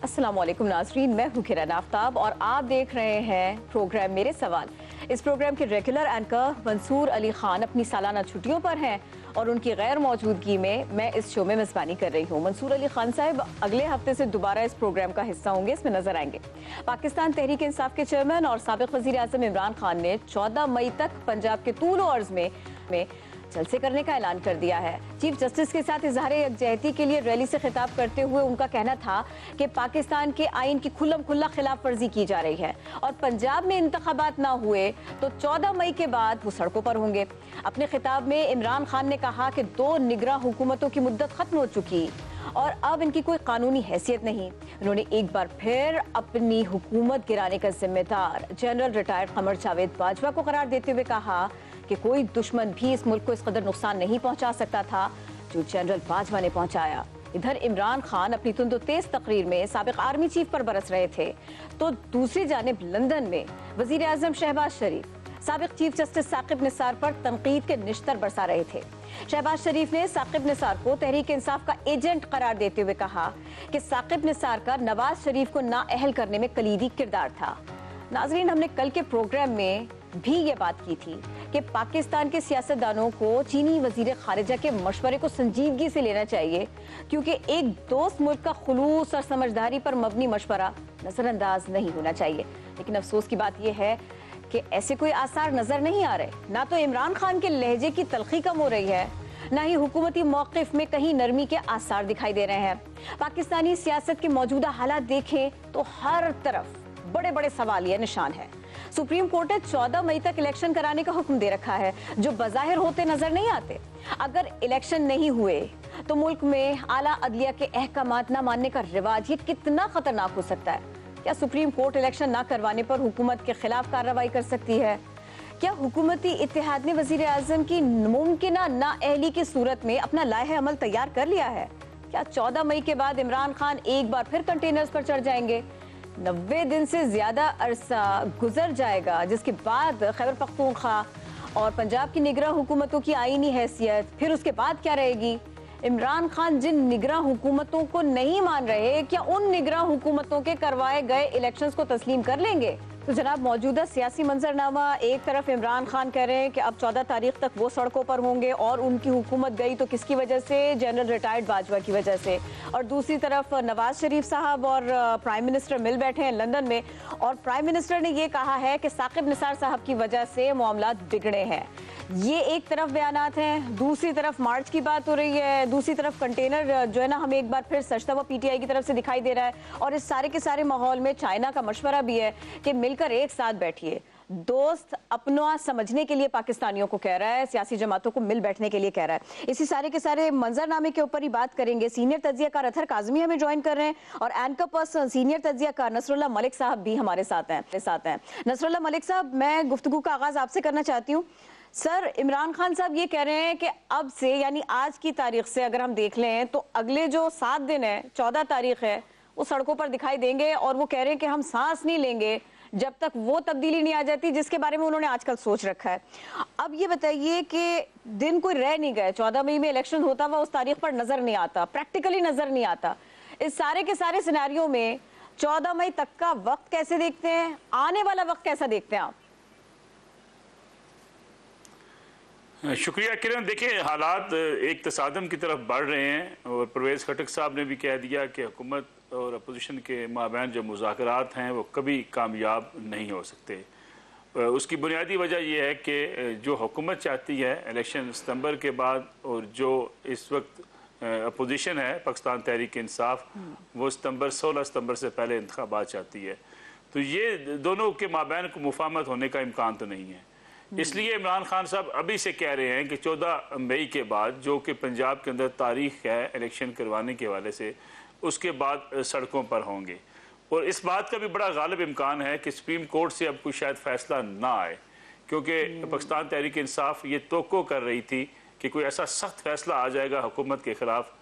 अस्सलाम वालेकुम नाज़रीन, मैं हूँ किरण आफ्ताब और आप देख रहे हैं प्रोग्राम मेरे सवाल। इस प्रोग्राम के रेगुलर एंकर मंसूर अली खान अपनी सालाना छुट्टियों पर हैं और उनकी गैर मौजूदगी में मैं इस शो में मेज़बानी कर रही हूँ। मंसूर अली खान साहब अगले हफ्ते से दोबारा इस प्रोग्राम का हिस्सा होंगे, इसमें नजर आएंगे। पाकिस्तान तहरीक इंसाफ के चेयरमैन और साबिक वज़ीर आज़म इमरान खान ने 14 मई तक पंजाब के तूल और अर्ज़ में जलसे करने का ऐलान कर दिया है। चीफ जस्टिस के साथ इजहार यकजहती के लिए रैली से खिताब करते हुए उनका कहना था कि पाकिस्तान के आइन की खुल्लम खुल्ला खिलाफ वर्जी की जा रही है और पंजाब में इंतखाबात ना हुए तो 14 मई के बाद वो सड़कों पर होंगे। अपने खिताब में इमरान खान ने कहा कि 2 निगरां हुकूमतों की मुद्दत खत्म हो चुकी और अब इनकी कोई कानूनी हैसियत नहीं। उन्होंने एक बार फिर अपनी हुकूमत गिराने का जिम्मेदार जनरल रिटायर्ड कमर जावेद बाजवा को करार देते हुए कहा कि कोई दुश्मन भी इस मुल्क को इस कदर नुकसान नहीं पहुंचा सकता था जो जनरल बाजवा ने पहुंचाया। इधर इमरान खान अपनी तुंदो तेज तकरीर में साबिक आर्मी चीफ पर बरस रहे थे तो दूसरी जानिब लंदन में वजीर आजम शहबाज शरीफ साबिक चीफ जस्टिस साकिब निसार पर तनकीद के निश्तर बरसा रहे थे। शहबाज शरीफ ने साकिब निसार को तहरीक इंसाफ का एजेंट करार देते हुए कहा कि साकिब निसार का नवाज शरीफ को नाअहल करने में कलीदी किरदार था। नाजरीन, हमने कल के प्रोग्राम में भी ये बात की थी कि पाकिस्तान के सियासतदानों को चीनी वजीर खारिजा के मशवरे को संजीदगी से लेना चाहिए क्योंकि एक दोस्त मुल्क का खुलूस और समझदारी पर मबनी मशवरा नजरअंदाज नहीं होना चाहिए। लेकिन अफसोस की बात यह है कि ऐसे कोई आसार नजर नहीं आ रहे। ना तो इमरान खान के लहजे की तलखी कम हो रही है, ना ही हुकूमती मौक़िफ़ में कहीं नरमी के आसार दिखाई दे रहे हैं। पाकिस्तानी सियासत के मौजूदा हालात देखें तो हर तरफ बड़े बड़े सवालिया निशान है। सुप्रीम कोर्ट ने 14 मई तक इलेक्शन कराने का हुक्म दे रखा है जो बज़ाहिर होते नजर नहीं आते। अगर इलेक्शन नहीं हुए तो मुल्क में आला अदलिया के अहकामात न मानने का रिवाज ये कितना खतरनाक हो सकता है। क्या सुप्रीम कोर्ट इलेक्शन ना करवाने पर हुकूमत के खिलाफ कार्रवाई कर सकती है? क्या हुकूमती इत्तेहाद ने वजीर आजम की मुमकिना नाअहली की सूरत में अपना लाहे अमल तैयार कर लिया है? क्या 14 मई के बाद इमरान खान एक बार फिर कंटेनर्स पर चढ़ जाएंगे? 90 दिन से ज्यादा अरसा गुजर जाएगा जिसके बाद खैबर पख्तूनख्वा और पंजाब की निगरां हुकूमतों की आईनी हैसियत, फिर उसके बाद क्या रहेगी? इमरान खान जिन निगरां हुकूमतों को नहीं मान रहे, क्या उन निगरां हुकूमतों के करवाए गए इलेक्शंस को तस्लीम कर लेंगे? तो जनाब, मौजूदा सियासी मंजरनामा, एक तरफ इमरान खान कह रहे हैं कि अब 14 तारीख तक वो सड़कों पर होंगे और उनकी हुकूमत गई तो किसकी वजह से? जनरल रिटायर्ड बाजवा की वजह से। और दूसरी तरफ नवाज शरीफ साहब और प्राइम मिनिस्टर मिल बैठे हैं लंदन में और प्राइम मिनिस्टर ने ये कहा है कि साकिब निसार साहब की वजह से मामलात बिगड़े हैं। ये एक तरफ बयानात हैं, दूसरी तरफ मार्च की बात हो रही है, दूसरी तरफ कंटेनर जो है ना हमें एक बार फिर सचता हुआ पीटीआई की तरफ से दिखाई दे रहा है। और इस सारे के सारे माहौल में चाइना का मशवरा भी है कि मिलकर एक साथ बैठिए। दोस्त अपना समझने के लिए पाकिस्तानियों को कह रहा है, सियासी जमातों को मिल बैठने के लिए कह रहा है। इसी सारे के सारे मंजरनामे के ऊपर ही बात करेंगे। सीनियर तज्जियाकार अतहर काज़मी हमें ज्वाइन कर रहे हैं और एंकर पर्सन सीनियर तज्जियाकार नसरुल्लाह मलिक साहब भी हमारे साथ हैं। नसरुल्लाह मलिक साहब, मैं गुफ्तगू का आगाज आपसे करना चाहती हूँ। सर, इमरान खान साहब ये कह रहे हैं कि अब से यानी आज की तारीख से अगर हम देख लें तो अगले जो 7 दिन है, 14 तारीख है, वो सड़कों पर दिखाई देंगे और वो कह रहे हैं कि हम सांस नहीं लेंगे जब तक वो तब्दीली नहीं आ जाती जिसके बारे में उन्होंने आजकल सोच रखा है। अब ये बताइए कि दिन कोई रह नहीं गए, 14 मई में इलेक्शन होता हुआ उस तारीख पर नजर नहीं आता, प्रैक्टिकली नजर नहीं आता। इस सारे के सारे सिनेरियो में 14 मई तक का वक्त कैसे देखते हैं, आने वाला वक्त कैसा देखते हैं आप? शुक्रिया किरण। देखिए, हालात एक तसादम की तरफ बढ़ रहे हैं और परवेज़ खटक साहब ने भी कह दिया कि हुकूमत और अपोजिशन के माबैन जो मुज़ाकरात हैं वो कभी कामयाब नहीं हो सकते। उसकी बुनियादी वजह यह है कि जो हुकूमत चाहती है इलेक्शन सितंबर के बाद और जो इस वक्त अपोजिशन है पाकिस्तान तहरीक इंसाफ, वो 16 सितंबर से पहले इंतखाबात चाहती है। तो ये दोनों के माबैन को मुफाहमत होने का इम्कान तो नहीं है। इसलिए इमरान खान साहब अभी से कह रहे हैं कि 14 मई के बाद जो कि पंजाब के अंदर तारीख है इलेक्शन करवाने के हवाले से, उसके बाद सड़कों पर होंगे। और इस बात का भी बड़ा गालिब इम्कान है कि सुप्रीम कोर्ट से अब कोई शायद फैसला ना आए, क्योंकि पाकिस्तान तहरीक इंसाफ ये तोक्को कर रही थी कि कोई ऐसा सख्त फैसला आ जाएगा हुकूमत के ख़िलाफ़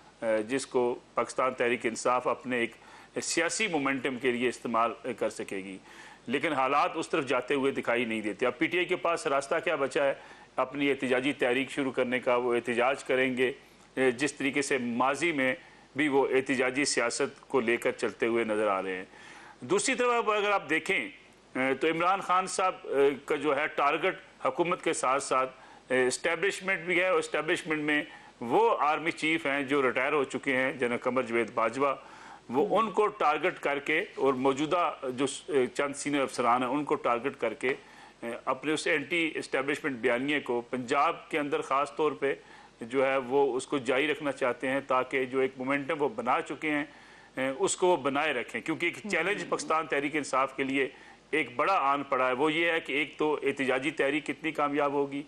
जिसको पाकिस्तान तहरीक इंसाफ अपने एक सियासी मोमेंटम के लिए इस्तेमाल कर सकेगी। लेकिन हालात उस तरफ जाते हुए दिखाई नहीं देते। अब पीटीआई के पास रास्ता क्या बचा है अपनी एहतजाजी तहरीक शुरू करने का? वो एहतजाज करेंगे जिस तरीके से माजी में भी वो एहतिजाजी सियासत को लेकर चलते हुए नज़र आ रहे हैं। दूसरी तरफ अगर आप देखें तो इमरान खान साहब का जो है टारगेट हुकूमत के साथ साथ इस्टेब्लिशमेंट भी है, और इस्टेब्लिशमेंट में वो आर्मी चीफ हैं जो रिटायर हो चुके हैं, जनरल कमर जवेद बाजवा, वो उनको टारगेट करके और मौजूदा जो चंद सीनियर अफसरान हैं उनको टारगेट करके अपने उस एंटी इस्टेब्लिशमेंट बयानिए को पंजाब के अंदर ख़ास तौर पे जो है वो उसको जारी रखना चाहते हैं, ताकि जो एक मोमेंटम वो बना चुके हैं उसको वो बनाए रखें। क्योंकि एक चैलेंज पाकिस्तान तहरीक इंसाफ के लिए एक बड़ा आन पड़ा है, वो ये है कि एक तो एहतिजाजी तहरीक कितनी कामयाब होगी,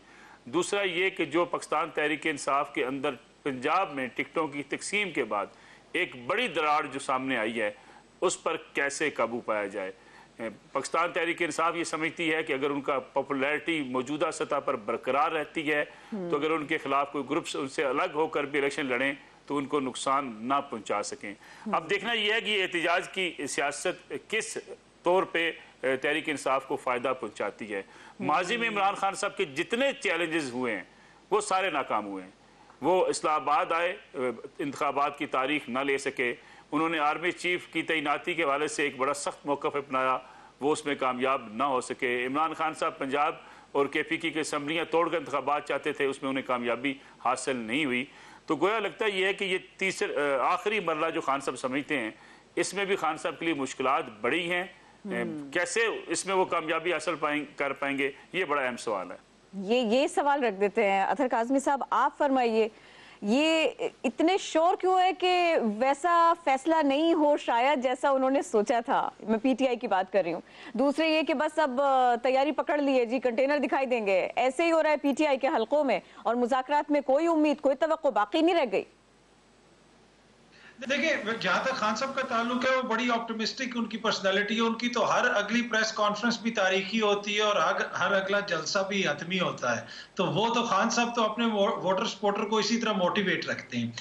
दूसरा ये कि जो पाकिस्तान तहरीक इंसाफ के अंदर पंजाब में टिकटों की तकसीम के बाद एक बड़ी दरार जो सामने आई है उस पर कैसे काबू पाया जाए। पाकिस्तान तहरीक इंसाफ ये समझती है कि अगर उनका पॉपुलैरिटी मौजूदा सतह पर बरकरार रहती है तो अगर उनके खिलाफ कोई ग्रुप्स उनसे अलग होकर भी इलेक्शन लड़ें तो उनको नुकसान ना पहुंचा सकें। अब देखना यह है कि एहतिजाज की सियासत किस तौर पे तहरीक इंसाफ को फ़ायदा पहुंचाती है। माजी में इमरान खान साहब के जितने चैलेंजेस हुए हैं वो सारे नाकाम हुए हैं। वो इस्लामाबाद आए, इंतखाबात की तारीख ना ले सके, उन्होंने आर्मी चीफ की तैनाती के हवाले से एक बड़ा सख्त मौक़िफ़ अपनाया, वो उसमें कामयाब ना हो सके। इमरान खान साहब पंजाब और KPK की असम्बलियाँ तोड़कर इंतखाबात चाहते थे, उसमें उन्हें कामयाबी हासिल नहीं हुई। तो गोया लगता ये है कि ये आखिरी मरला जो खान साहब समझते हैं इसमें भी खान साहब के लिए मुश्किलात बड़ी हैं। कैसे इसमें वो कामयाबी हासिल कर पाएंगे, ये बड़ा अहम सवाल है। ये सवाल रख देते हैं। अतहर काज़मी साहब, आप फरमाइए, ये इतने श्योर क्यों है कि वैसा फैसला नहीं हो शायद जैसा उन्होंने सोचा था? मैं PTI की बात कर रही हूँ। दूसरे ये कि बस अब तैयारी पकड़ लिए जी, कंटेनर दिखाई देंगे, ऐसे ही हो रहा है PTI के हलकों में, और मुज़ाकरात में कोई उम्मीद, कोई तवक्को बाकी नहीं रह गई। देखिए, जहां तक खान साहब का ताल्लुक है वो बड़ी ऑप्टिमिस्टिक उनकी पर्सनालिटी है। उनकी तो हर अगली प्रेस कॉन्फ्रेंस भी तारीखी होती है और हर अगला जलसा भी हतमी होता है। तो वो तो खान साहब तो अपने वोटर सपोर्टर को इसी तरह मोटिवेट रखते हैं।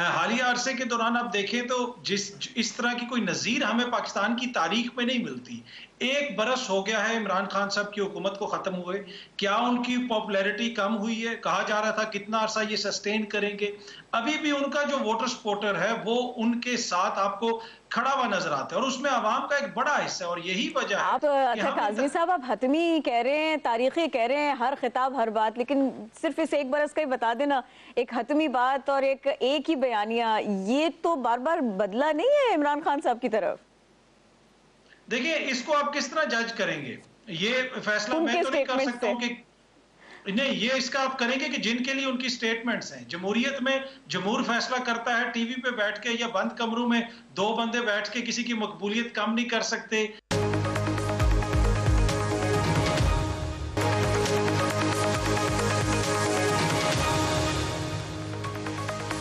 हालिया अरसे के दौरान आप देखें तो इस तरह की कोई नज़ीर हमें पाकिस्तान की तारीख में नहीं मिलती। 1 बरस हो गया है इमरान खान साहब की हुकूमत को खत्म हुए, क्या उनकी पॉपुलैरिटी कम हुई है? कहा जा रहा था कितना अरसा ये सस्टेन करेंगे। अभी भी उनका जो वोटर सपोर्टर है वो उनके साथ आपको खड़ा हुआ नजर आता है और उसमें आवाम का एक बड़ा हिस्सा है। और यही वजह है। आप अच्छा काज़मी साहब, आप हतमी कह रहे हैं, तारीखी कह रहे हैं, हर खिताब हर बात, लेकिन सिर्फ इस 1 बरस का ही बता देना, एक हतमी बात और एक ही बयानिया, ये तो बार बार बदला नहीं है इमरान खान साहब की तरफ? देखिए, इसको आप किस तरह जज करेंगे? ये फैसला मैं तो नहीं कर सकता हूं कि नहीं, ये इसका आप करेंगे कि जिनके लिए उनकी स्टेटमेंट्स हैं। जमहूरियत में जमहूर फैसला करता है, टीवी पे बैठ के या बंद कमरों में 2 बंदे बैठ के किसी की मकबूलियत कम नहीं कर सकते।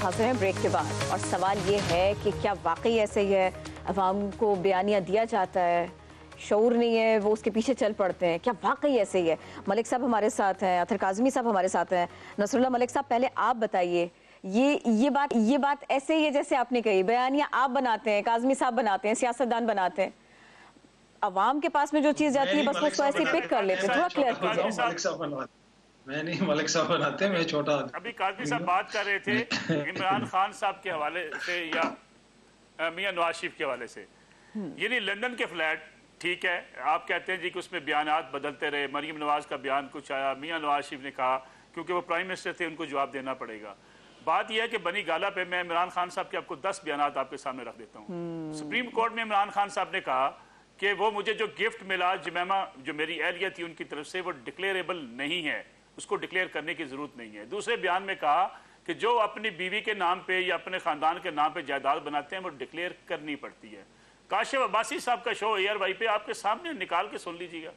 हाजिर हैं ब्रेक के बाद, और सवाल ये है कि क्या वाकई ऐसे ही है? अवाम को बयानिया दिया जाता है, शऊर नहीं है, वो उसके पीछे चल पड़ते हैं, क्या वाकई ऐसे ही है? मलिक साहब हमारे साथ हैं, अतहर काज़मी साहब हमारे साथ हैं। नसरुल्लाह मलिक साहब, पहले आप बताइए, ये बात ऐसे ही है जैसे आपने कही, बयानिया आप बनाते हैं, काज़मी साहब बनाते हैं, सियासतदान बनाते हैं, अवाम के पास में जो चीज़ जाती है बस उसको ऐसे पिक कर लेते हैं। थोड़ा क्लियर कीजिए। मैं नहीं, मलिक साहब बनाते हैं, मैं छोटा। अभी काज़मी साहब बात कर रहे थे इमरान खान साहब के हवाले से या मियां नवाज शरीफ के हवाले से, यानी लंदन के फ्लैट, ठीक है, आप कहते हैं जी कि उसमें बयानात बदलते रहे, मरीम नवाज का बयान कुछ आया, मियां नवाज शरीफ ने कहा क्योंकि वो प्राइम मिनिस्टर थे उनको जवाब देना पड़ेगा। बात यह है कि बनी गाला पे मैं इमरान खान साहब के आपको 10 बयानात आपके सामने रख देता हूँ। सुप्रीम कोर्ट में इमरान खान साहब ने कहा कि वो मुझे जो गिफ्ट मिला जमैमा, जो मेरी एहलियत थी उनकी तरफ से, वो डिक्लेरेबल नहीं है, उसको डिक्लेयर करने की जरूरत नहीं है। दूसरे बयान में कहा कि जो अपनी बीवी के नाम पे या अपने खानदान के नाम पे जायदाद बनाते हैं वो डिक्लेयर करनी पड़ती है। काशिफ अब्बासी साहब का शो ARY पे आपके सामने निकाल के सुन लीजिएगा,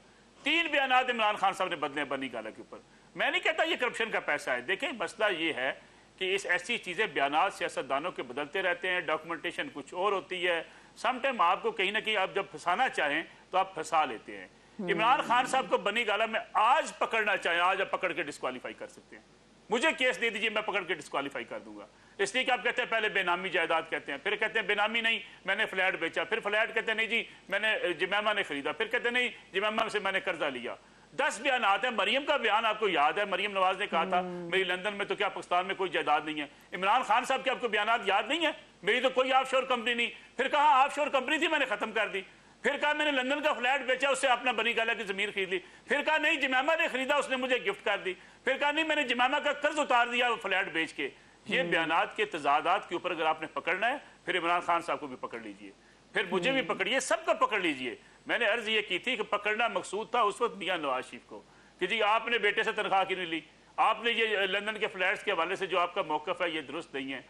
3 बयानात इमरान खान साहब ने बदले बनी गाला के ऊपर। मैं नहीं कहता ये करप्शन का पैसा है, देखें मसला ये है कि इस ऐसी चीज़ें बयानात सियासतदानों के बदलते रहते हैं, डॉक्यूमेंटेशन कुछ और होती है, समटाइम आपको कहीं ना कहीं आप जब फंसाना चाहें तो आप फंसा लेते हैं। इमरान खान साहब को बनी गाला में आज पकड़ना चाहें, आज आप पकड़ के डिस्क्वालीफाई कर सकते हैं, मुझे केस दे दीजिए, मैं पकड़ के डिस्क्वालीफाई कर दूंगा। इसलिए कि आप कहते हैं पहले बेनामी जायदाद कहते हैं, फिर कहते हैं बेनामी नहीं मैंने फ्लैट बेचा, फिर फ्लैट कहते हैं नहीं जी मैंने जमैमा ने खरीदा, फिर कहते हैं नहीं जमैमा से मैंने कर्जा लिया। 10 बयान आते हैं। मरियम का बयान आपको याद है, मरियम नवाज ने कहा था मेरी लंदन में तो क्या पाकिस्तान में कोई जायदाद नहीं है। इमरान खान साहब के आपको बयान याद नहीं है, मेरी तो कोई ऑफशोर कंपनी नहीं। फिर कहा ऑफशोर कंपनी थी मैंने खत्म कर दी। फिर कहा मैंने लंदन का फ्लैट बेचा, उससे अपना बनी गाला की जमीन खरीद ली। फिर कहा नहीं जमामा ने खरीदा, उसने मुझे गिफ्ट कर दी। फिर कहा नहीं मैंने जमामा का कर्ज उतार दिया वो फ्लैट बेच के। ये बयानात के तजादात के ऊपर अगर आपने पकड़ना है फिर इमरान खान साहब को भी पकड़ लीजिए, फिर मुझे भी पकड़िए, सबको पकड़ लीजिए। मैंने अर्ज ये की थी कि पकड़ना मकसूद था उस वक्त मियां नवाज शरीफ को कि जी आपने बेटे से तनख्वाह क्यों नहीं ली, आपने ये लंदन के फ्लैट्स के हवाले से जो आपका मौकफ है ये दुरुस्त नहीं है।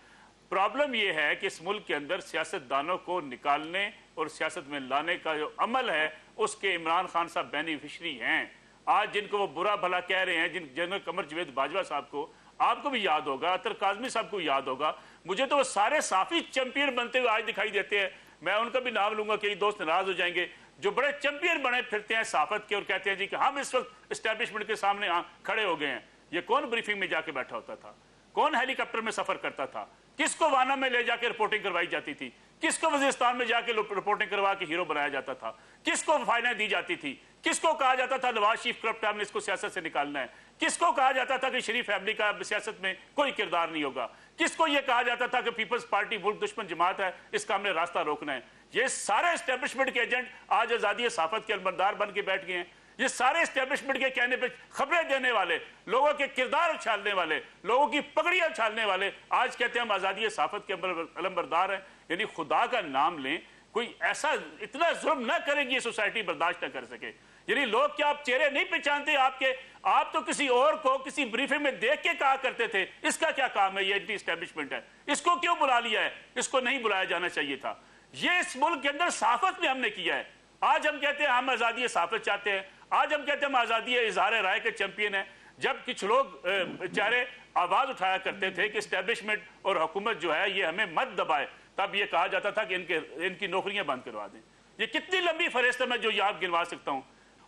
प्रॉब्लम यह है कि इस मुल्क के अंदर सियासतदानों को निकालने और सियासत में लाने का जो अमल है उसके इमरान खान साहब बेनिफिशरी हैं। आज जिनको वो बुरा भला कह रहे हैं, जिन जनरल कमर जवेद बाजवा साहब को आपको भी याद होगा, अतर काजमी साहब को याद होगा, मुझे तो वो सारे साफी चैंपियन बनते हुए आज दिखाई देते हैं। मैं उनका भी नाम लूंगा, कई दोस्त नाराज हो जाएंगे, जो बड़े चैंपियन बने फिरते हैं साफत के और कहते हैं जी कि हम इस वक्त एस्टैब्लिशमेंट के सामने खड़े हो गए हैं। ये कौन ब्रीफिंग में जाके बैठा होता था, कौन हेलीकॉप्टर में सफर करता था, किसको वाना में ले जाके रिपोर्टिंग करवाई जाती थी, किसको वजीरिस्तान में जाके रिपोर्टिंग करवा के हीरो बनाया जाता था, किसको फाइनें दी जाती थी, किसको कहा जाता था नवाज शरीफ करप्ट है, इसको सियासत से निकालना है, किसको कहा जाता था कि शरीफ फैमिली का सियासत में कोई किरदार नहीं होगा, किसको यह कहा जाता था कि पीपल्स पार्टी मुल्क दुश्मन जमात है, इसका हमने रास्ता रोकना है। ये सारे एस्टेब्लिशमेंट के एजेंट आज आजादी साफत के अलमरदार बन के बैठ गए हैं। ये सारे एस्टेब्लिशमेंट के कहने पे खबरें देने वाले, लोगों के किरदार उछालने वाले, लोगों की पगड़ियां उछालने वाले आज कहते हैं हम आजादी साफत के अलमबरदार हैं। यानी खुदा का नाम लें, कोई ऐसा इतना जुल्म ना करेंगे सोसाइटी बर्दाश्त ना कर सके। यानी लोग क्या आप चेहरे नहीं पहचानते आपके, आप तो किसी और को किसी ब्रीफिंग में देख के कहा करते थे इसका क्या काम है, ये एंटी एस्टेब्लिशमेंट है, इसको क्यों बुला लिया है, इसको नहीं बुलाया जाना चाहिए था। ये इस मुल्क के अंदर साफत में हमने किया है। आज हम कहते हैं हम आजादी साफत चाहते हैं, आज हम कहते हैं हम आजादी इजहार राय के चैंपियन हैं, जब कुछ लोग बेचारे आवाज उठाया करते थे कि एस्टेब्लिशमेंट और हुकूमत जो है ये हमें मत दबाए, तब ये कहा जाता था कि इनकी नौकरियां बंद करवा दें। ये कितनी लंबी फहरिस्त है मैं जो याद गिनवा सकता हूं।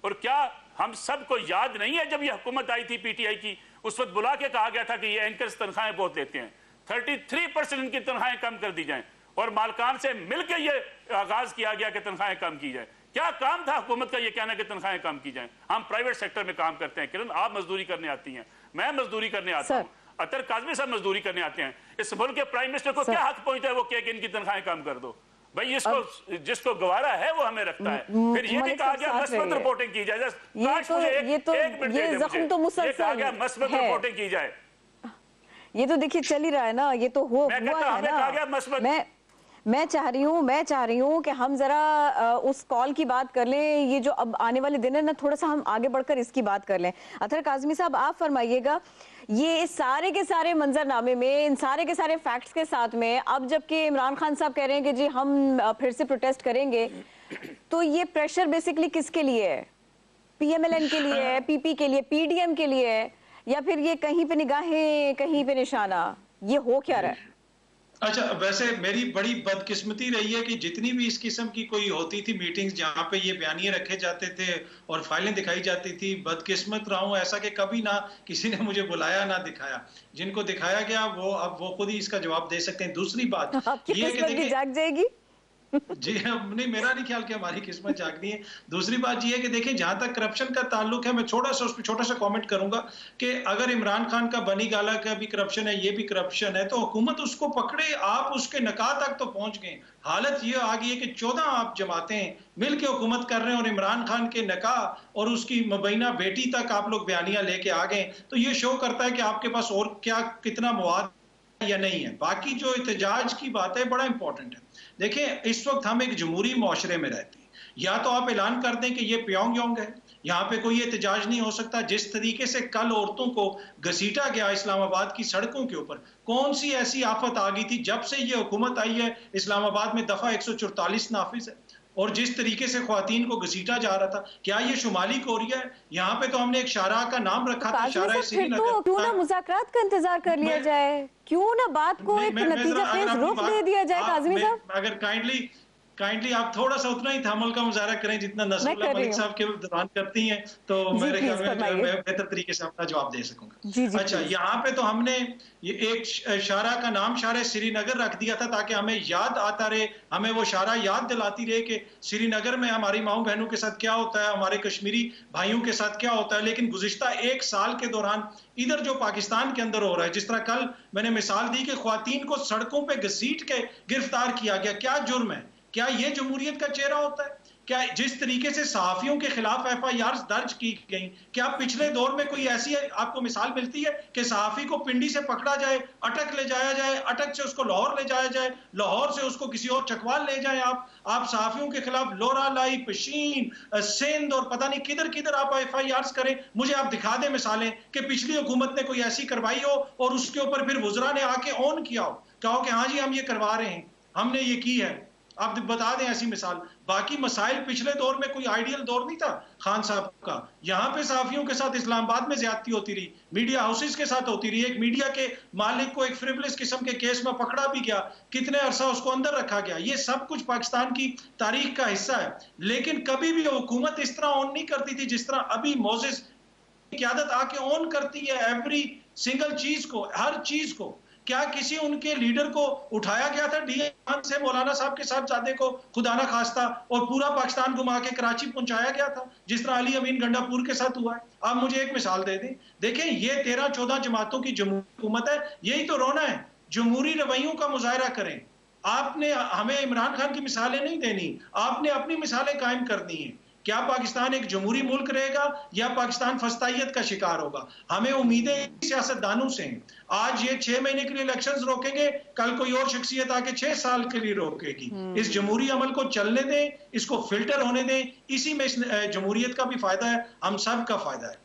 और क्या हम सबको याद नहीं है जब ये हुकूमत आई थी पीटीआई की, उस वक्त बुला के कहा गया था कि ये एंकर्स तनख्वाहें बहुत लेते हैं, 33% इनकी तनख्वाहें कम कर दी जाएं, और मालकान से मिलकर ये आगाज किया गया कि तनख्वाहें कम की जाए। क्या काम था हुकूमत का ये कहना कि तनख्वाहें कम की जाएं? हम प्राइवेट सेक्टर में काम करते हैं किरण, आप मजदूरी करने आती हैं, मैं मजदूरी करने आता हूं, अतर काजमी साहब मजदूरी करने आते हैं। इस मुल्क के प्राइम मिनिस्टर को क्या हक पहुंचता है वो कह के इनकी तनख्वाहें कम कर दो? भाई इसको जिसको गवारा है वो हमें रखता है। फिर ये भी कहा गया मस्बत रिपोर्टिंग की जाए, मस्बत रिपोर्टिंग की जाए। ये तो देखिए चल ही रहा है ना, ये तो हुआ है ना। मैं चाह रही हूँ कि हम जरा उस कॉल की बात कर लें। ये जो अब आने वाले दिन है ना, थोड़ा सा हम आगे बढ़कर इसकी बात कर लें। अतर काजमी साहब आप फरमाइएगा, ये इस सारे के सारे मंजरनामे में, इन सारे के सारे फैक्ट्स के साथ में, अब जबकि इमरान खान साहब कह रहे हैं कि जी हम फिर से प्रोटेस्ट करेंगे, तो ये प्रेशर बेसिकली किसके लिए है? पीएमएलएन के लिए है, पीपी के लिए, पीडीएम के लिए है, या फिर ये कहीं पे निगाहें कहीं पे निशाना, ये हो क्या रहा है? अच्छा, वैसे मेरी बड़ी बदकिस्मती रही है कि जितनी भी इस किस्म की कोई होती थी मीटिंग्स जहां पे ये बयानिए रखे जाते थे और फाइलें दिखाई जाती थी, बदकिस्मत रहा हूं ऐसा कि कभी ना किसी ने मुझे बुलाया ना दिखाया। जिनको दिखाया गया वो अब वो खुद ही इसका जवाब दे सकते हैं। दूसरी बात ये कि देखिए जाग जाएगी जी नहीं, मेरा नहीं ख्याल कि हमारी किस्मत जागनी है। दूसरी बात यह है कि देखिए जहां तक करप्शन का ताल्लुक है, मैं थोड़ा सा उस पर छोटा सा कमेंट करूंगा कि अगर इमरान खान का बनी गाला का भी करप्शन है, ये भी करप्शन है, तो हुकूमत उसको पकड़े, आप उसके नकाह तक तो पहुंच गए। हालत ये आ गई है कि 14 आप जमातें मिल के हुकूमत कर रहे हैं और इमरान खान के नकाह और उसकी मुबैना बेटी तक आप लोग बयानियां लेके आ गए। तो ये शो करता है कि आपके पास और क्या कितना मवाद या नहीं है। बाकी जो एहतजाज की बात है बड़ा इंपॉर्टेंट है। देखिए इस वक्त हम एक जमहूरी मुआशरे में रहते हैं, या तो आप ऐलान कर दें कि ये प्योंगयांग है, यहाँ पे कोई एहतजाज नहीं हो सकता। जिस तरीके से कल औरतों को घसीटा गया इस्लामाबाद की सड़कों के ऊपर, कौन सी ऐसी आफत आ गई थी जब से ये हुकूमत आई है इस्लामाबाद में दफा 144 नाफिज है, और जिस तरीके से ख्वातीन को घसीटा जा रहा था, क्या ये शुमाली कोरिया है? यहाँ पे तो हमने एक शाहराह का नाम रखा था, शाहराह श्रीनगर। क्यों ना मुज़ाकरात का इंतजार कर लिया जाए, क्यों ना बात को एक नतीजा फेज रुख दे दिया जाए? काज़मी साहब अगर काइंडली आप थोड़ा सा उतना ही तहम्मुल का मुजाहरा करें जितना नसरुल्लाह मलिक साहब के दौरान करती हैं, तो मेरे ख्याल में मैं बेहतर तरीके से अपना जवाब दे सकूंगा। अच्छा, यहाँ पे तो हमने ये एक शारा का नाम शारा श्रीनगर रख दिया था ताकि हमें याद आता रहे, हमें वो शारा याद दिलाती रहे कि श्रीनगर में हमारी माओ बहनों के साथ क्या होता है, हमारे कश्मीरी भाइयों के साथ क्या होता है। लेकिन गुज़िश्ता एक साल के दौरान इधर जो पाकिस्तान के अंदर हो रहा है, जिस तरह कल मैंने मिसाल दी कि ख्वातीन को सड़कों पे घसीट के गिरफ्तार किया गया, क्या जुर्म है? क्या ये जमहूरियत का चेहरा होता है? क्या जिस तरीके से सहाफियों के खिलाफ FIR दर्ज की गई, क्या पिछले दौर में कोई ऐसी आपको मिसाल मिलती है कि सहाफी को पिंडी से पकड़ा जाए, अटक ले जाया जाए, अटक से उसको लाहौर ले जाया जाए, लाहौर से उसको किसी और चकवाल ले जाए? आप सहाफियों के खिलाफ लोरा लाई, पशीन, सिंध और पता नहीं किधर किधर आप FIRs करें। मुझे आप दिखा दें मिसालें कि पिछली हुकूमत ने कोई ऐसी करवाई हो और उसके ऊपर फिर वुज़रा ने आके ऑन किया हो, कहा हो कि हाँ जी हम ये करवा रहे हैं, हमने ये की है। आप बता दें ऐसी मिसाल। बाकी मसाइल पिछले दौर में कोई आइडियल दौर नहीं था खान साहब का। यहाँ पे सहाफियों के साथ इस्लामाबाद में ज्यादती होती रही, मीडिया हाउसेस के साथ होती रही। एक मीडिया के मालिक को एक फ्रिवलेस किस्म के केस में पकड़ा भी गया, कितने अरसा उसको अंदर रखा गया। ये सब कुछ पाकिस्तान की तारीख का हिस्सा है। लेकिन कभी भी हुकूमत इस तरह ऑन नहीं करती थी जिस तरह अभी मोसेस की क़यादत आके ऑन करती है एवरी सिंगल चीज को, हर चीज को। क्या किसी उनके लीडर को उठाया गया था DA से मौलाना साहब के साहबजादे को खुदा ना खास्ता और पूरा पाकिस्तान घुमा के कराची पहुंचाया गया था जिस तरह अली अमीन गंडापुर के साथ हुआ है? आप मुझे एक मिसाल दे दें। देखें, ये 13-14 जमातों की जमहूरी हुकूमत है, यही तो रोना है। जमहूरी रवैयों का मुजाहरा करें। आपने हमें इमरान खान की मिसालें नहीं देनी, आपने अपनी मिसालें कायम करनी है। क्या पाकिस्तान एक जमहूरी मुल्क रहेगा या पाकिस्तान फस्तायत का शिकार होगा? हमें उम्मीदें सियासतदानों से हैं। आज ये 6 महीने के लिए इलेक्शंस रोकेंगे, कल कोई और शख्सियत आके 6 साल के लिए रोकेगी। इस जमहूरी अमल को चलने दें, इसको फिल्टर होने दें। इसी में जमहूरियत का भी फायदा है, हम सब का फायदा है।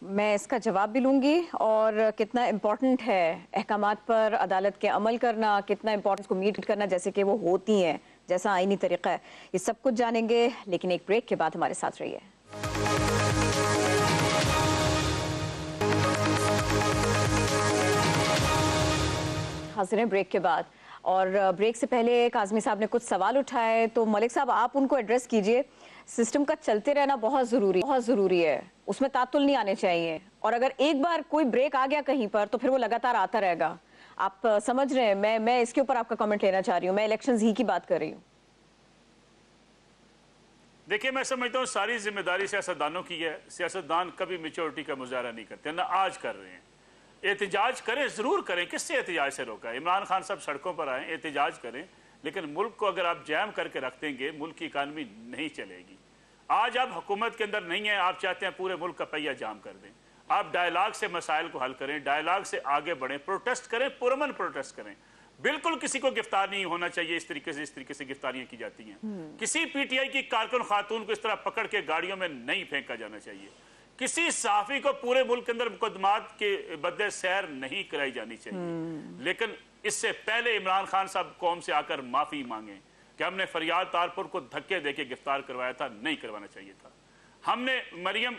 मैं इसका जवाब भी लूंगी और कितना इम्पोर्टेंट है अहकामात पर अदालत के अमल करना, कितना इम्पोर्टेंट को मीट करना जैसे कि वो होती हैं, जैसा आईनी तरीका है। ये सब कुछ जानेंगे, लेकिन एक ब्रेक के बाद हमारे साथ रहिए। हाजिर हैं ब्रेक के बाद, और ब्रेक से पहले काज़मी साहब ने कुछ सवाल उठाए, तो मलिक साहब आप उनको एड्रेस कीजिए। सिस्टम का चलते रहना बहुत ज़रूरी है, उसमें तातुल नहीं आने चाहिए, और अगर एक बार कोई ब्रेक आ गया कहीं पर तो फिर वो लगातार आता रहेगा। आप समझ रहे हैं? मैं इसके ऊपर आपका कमेंट लेना चाह रही हूँ, मैं इलेक्शंस ही की बात कर रही हूँ। देखिए, मैं समझता हूँ सारी जिम्मेदारी सियासतदानों की है। सियासतदान कभी मेच्योरिटी का मुजाहरा नहीं करते, ना आज कर रहे हैं। एहतजाज करें, ज़रूर करें, किससे एहतजाज से रोका है? इमरान खान साहब सड़कों पर आए, एहतजाज करें, लेकिन मुल्क को अगर आप जैम करके रख देंगे, मुल्क की इकानमी नहीं चलेगी। आज आप हुकूमत के अंदर नहीं है, आप चाहते हैं पूरे मुल्क का पहिया जाम कर दें। आप डायलॉग से मसाइल को हल करें, डायलॉग से आगे बढ़ें, प्रोटेस्ट करें, पुरअमन प्रोटेस्ट करें। बिल्कुल किसी को गिरफ्तार नहीं होना चाहिए इस तरीके से गिरफ्तारियां की जाती हैं। किसी PTI की कारकुन खातून को इस तरह पकड़ के गाड़ियों में नहीं फेंका जाना चाहिए। किसी सहाफी को पूरे मुल्क के अंदर मुकदमात के बदले सैर नहीं कराई जानी चाहिए। लेकिन इससे पहले इमरान खान साहब कौम से आकर माफी मांगे कि हमने फरियाद तारपुर को धक्के देके गिरफ्तार करवाया था, नहीं करवाना चाहिए था। हमने मरियम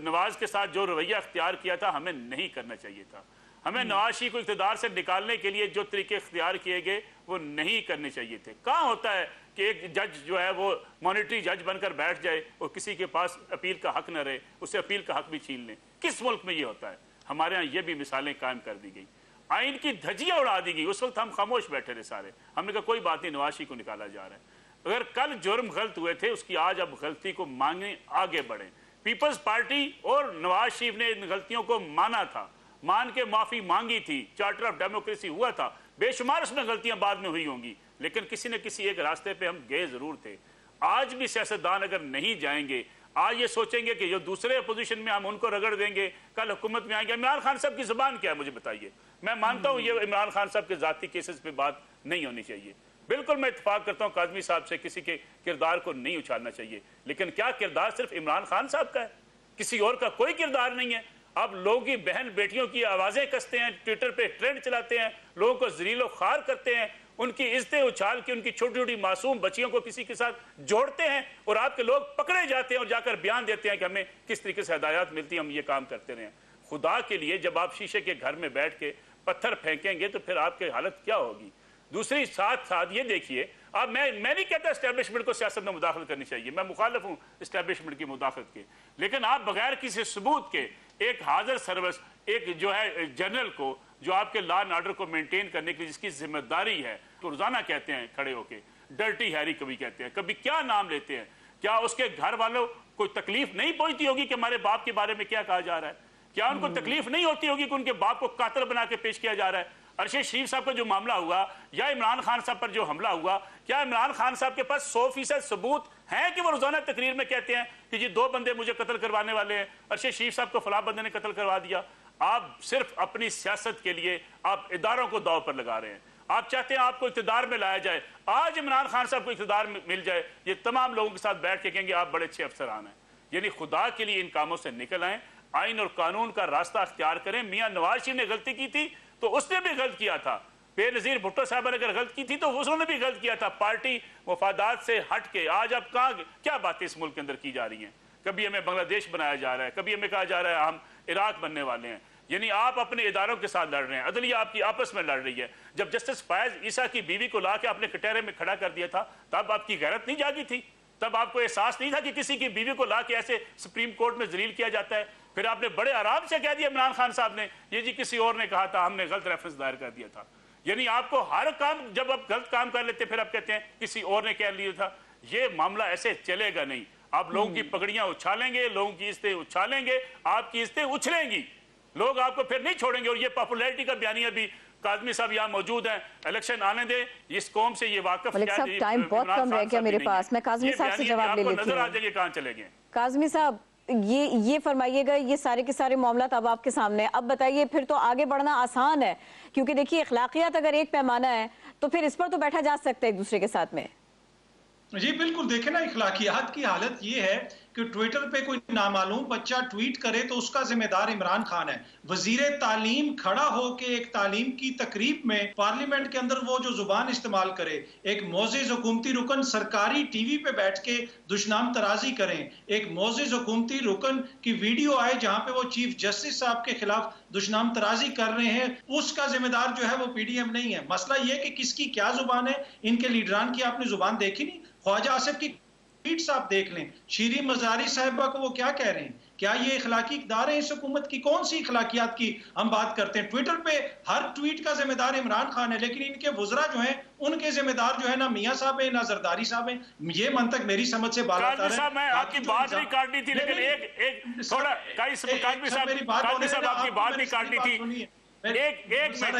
नवाज के साथ जो रवैया अख्तियार किया था, हमें नहीं करना चाहिए था। हमें नवाज शरीफ को इक़्तिदार से निकालने के लिए जो तरीके इख्तियार किए गए वो नहीं करने चाहिए थे। कहाँ होता है कि एक जज जो है वो मॉनिटरी जज बनकर बैठ जाए और किसी के पास अपील का हक न रहे, उससे अपील का हक भी छीन लें? किस मुल्क में ये होता है? हमारे यहाँ ये भी मिसालें कायम कर दी गई, आइन की धज्जियाँ उड़ा दी गई। उस वक्त हम खामोश बैठे थे सारे, हमने कहा कोई बात नहीं, नवाज शरीफ को निकाला जा रहा है। अगर कल जुर्म गलत हुए थे, उसकी आज अब गलती को मांगने आगे बढ़े। पीपल्स पार्टी और नवाज शरीफ ने इन गलतियों को माना था, मान के माफी मांगी थी, चार्टर ऑफ डेमोक्रेसी हुआ था। बेशुमार उसमें गलतियां बाद में हुई होंगी, लेकिन किसी न किसी एक रास्ते पे हम गए जरूर थे। आज भी सियासतदान अगर नहीं जाएंगे, आज ये सोचेंगे कि जो दूसरे अपोजिशन में हम उनको रगड़ देंगे, कल हुकूमत में आएंगे। इमरान खान साहब की जुबान क्या है मुझे बताइए? मैं मानता हूँ ये इमरान खान साहब के जाती केसेस पे बात नहीं होनी चाहिए, बिल्कुल मैं इत्तेफाक करता हूँ काज़मी साहब से, किसी के किरदार को नहीं उछालना चाहिए। लेकिन क्या किरदार सिर्फ इमरान खान साहब का है? किसी और का कोई किरदार नहीं है? अब लोगों की बहन बेटियों की आवाज़ें कसते हैं, ट्विटर पे ट्रेंड चलाते हैं, लोगों को जलीलो खार करते हैं, उनकी इज्जतें उछाल के उनकी छोटी छोटी मासूम बच्चियों को किसी के साथ जोड़ते हैं, और आपके लोग पकड़े जाते हैं और जाकर बयान देते हैं कि हमें किस तरीके से हिदायत मिलती है, हम ये काम करते रहे। खुदा के लिए, जब आप शीशे के घर में बैठ के पत्थर फेंकेंगे तो फिर आपकी हालत क्या होगी? दूसरी साथ साथ ये देखिए, अब मैं नहीं कहता एस्टेब्लिशमेंट को सियासत में मुदाखलत करनी चाहिए, मैं मुखालिफ हूँ एस्टेब्लिशमेंट की मुदाखलत के, लेकिन आप बगैर किसी सबूत के एक हाजिर सर्विस, एक जो है जनरल को, जो आपके लॉ एंड ऑर्डर को मेंटेन करने की जिसकी जिम्मेदारी है, तो रोजाना कहते हैं खड़े होके डर्टी हैरी, कभी कहते हैं, कभी क्या नाम लेते हैं। क्या उसके घर वालों को तकलीफ नहीं पहुंचती होगी कि हमारे बाप के बारे में क्या कहा जा रहा है? क्या उनको तकलीफ नहीं होती होगी कि उनके बाप को कातिल बना के पेश किया जा रहा है? अरशद शरीफ साहब का जो मामला हुआ या इमरान खान साहब पर जो हमला हुआ, क्या इमरान खान साहब के पास 100% सबूत हैं कि वो रोजाना तकरीर में कहते हैं कि जी 2 बंदे मुझे कत्ल करवाने वाले हैं, अरशद शरीफ साहब को फलां बंदे ने कत्ल करवा दिया? आप सिर्फ अपनी सियासत के लिए आप इदारों को दाव पर लगा रहे हैं। आप चाहते हैं आपको इक़्तिदार में लाया जाए, आज इमरान खान साहब को इक़्तिदार मिल जाए, ये तमाम लोगों के साथ बैठ के कहेंगे आप बड़े अच्छे अफसरान हैं। यानी खुदा के लिए इन कामों से निकल आए, आइन और कानून का रास्ता अख्तियार करें। मियाँ नवाज शरीफ ने गलती की थी तो उसने भी गलत किया था, बेनज़ीर भुट्टो साहब ने अगर गलत की थी तो उसने भी गलत किया था। पार्टी मफादात से हट के आज अब कहाँ क्या बातें इस मुल्क के अंदर की जा रही हैं? कभी हमें बांग्लादेश बनाया जा रहा है, कभी हमें कहा जा रहा है हम इराक बनने वाले हैं। यानी आप अपने इदारों के साथ लड़ रहे हैं, अदलिया आपकी आपस में लड़ रही है। जब जस्टिस फैज ईसा की बीवी को ला के आपने कटहरे में खड़ा कर दिया था, तब आपकी गैरत नहीं जागी थी? तब आपको एहसास नहीं था कि किसी की बीवी को ला के ऐसे सुप्रीम कोर्ट में जलील किया जाता है? फिर आपने बड़े आराम से कह दिया इमरान खान साहब ने, ये जी किसी और ने कहा था, हमने गलत रेफरेंस दायर कर दिया था। यानी आपको हर काम, जब आप गलत काम कर लेते फिर आप कहते हैं किसी और ने कह लिया था। ये मामला ऐसे चलेगा नहीं। आप लोगों की पगड़ियां उछालेंगे, लोगों की इज्जतें उछालेंगे, आपकी इज्जतें उछलेंगी, लोग आपको फिर नहीं छोड़ेंगे। और ये पॉपुलैरिटी का बयानिया भी, काज़मी साहब यहाँ मौजूद हैं, इलेक्शन आने दें, इस कौम से ये वाकफ मलिक साहब टाइम बहुत कम रह गया मेरे पास, मैं काज़मी साहब से जवाब ले लेती नजर आ हूँ। जाएंगे कहाँ चले गए। काज़मी साहब ये फरमाइएगा, ये सारे के सारे मामला अब आपके सामने, अब बताइए फिर तो आगे बढ़ना आसान है, क्योंकि देखिए अखलाकियात अगर एक पैमाना है तो फिर इस पर तो बैठा जा सकता है एक दूसरे के साथ में। जी बिल्कुल, देखे ना, इखलाकियात की हालत ये है कि ट्विटर पे कोई नामालूम बच्चा ट्वीट करे तो उसका जिम्मेदार इमरान खान है। वजीर तालीम खड़ा होके एक तालीम की तकरीब में पार्लियामेंट के अंदर वो जो जुबान इस्तेमाल करे, एक मोअज़्ज़िज़ हुकूमती रुकन सरकारी टीवी पे बैठ के दुश्मन तराजी करें, एक मोअज़्ज़िज़ हुकूमती रुकन की वीडियो आए जहां पे वो चीफ जस्टिस साहब के खिलाफ दुश्मन तराजी कर रहे हैं, उसका जिम्मेदार जो है वो पीडीएम नहीं है। मसला ये कि किसकी क्या जुबान है, इनके लीडरान की आपने जुबान देखी नहीं? ख्वाजा आसिफ की ट्वीट्स आप देख लें, शीरी मजारी साहिबा को वो क्या कह रहे हैं? क्या ये इखलाकी इक़्तिदार है इस हुकूमत की? कौन सी इखलाकियात की हम बात करते हैं? ट्विटर पे हर ट्वीट का जिम्मेदार इमरान खान है, लेकिन इनके वज़रा जो हैं उनके जिम्मेदार जो है ना मियां साहब है ना जरदारी साहब है। ये मंतक मेरी समझ से बाहर है। मैं आपकी बात नहीं काटनी थी, लेकिन एक थोड़ा काज़मी साहब आपकी बात नहीं काटनी थी।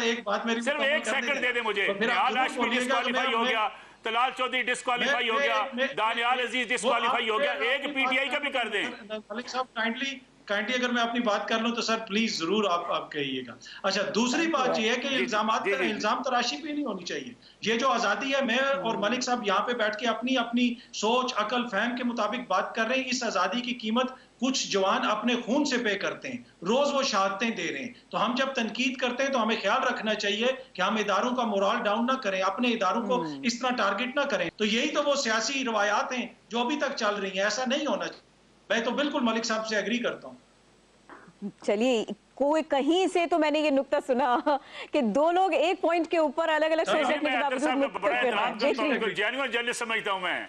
एक बात मेरी सिर्फ एक सेकंड दे दे मुझे। डिस्क्वालीफाई हो गया, तलाल चौधरी डिस्क्वालीफाई हो गया, दानियाल अजीज डिस्क्वालीफाई हो गया, एक पीटीआई का भी कर दें। मलिक साहब काइंडली अगर मैं अपनी बात कर लूं तो सर प्लीज जरूर आप कहिएगा। अच्छा, दूसरी बात यह है कि इल्जाम तराशी भी नहीं होनी चाहिए। ये जो आज़ादी है, मैं और मलिक साहब यहाँ पे बैठ के अपनी अपनी सोच अकल फहम के मुताबिक बात कर रहे हैं। इस आज़ादी की कीमत कुछ जवान अपने खून से पे करते हैं, रोज वो शहादतें दे रहे हैं। तो हम जब तनकीद करते हैं तो हमें ख्याल रखना चाहिए कि हम इदारों का मोरल डाउन ना करें, अपने इदारों को इस तरह टारगेट ना करें। तो यही तो वो सियासी रवायात हैं जो अभी तक चल रही हैं, ऐसा नहीं होना चाहिए। मैं तो बिल्कुल मलिक साहब से एग्री करता हूँ। चलिए, कोई कहीं से तो मैंने ये नुक्ता सुना कि दो लोग एक पॉइंट के ऊपर अलग अलग सोच रखने के बावजूद जेन्युइन समझता हूं मैं।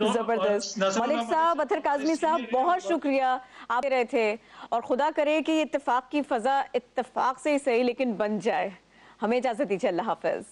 जबरदस्त। मलिक साहब, अतर काज़मी साहब, बहुत शुक्रिया, आप रहे थे, और खुदा करे कि इत्तेफाक की फजा इत्तेफाक से ही सही लेकिन बन जाए। हमें इजाजत दीजिए, अल्लाह हाफिज।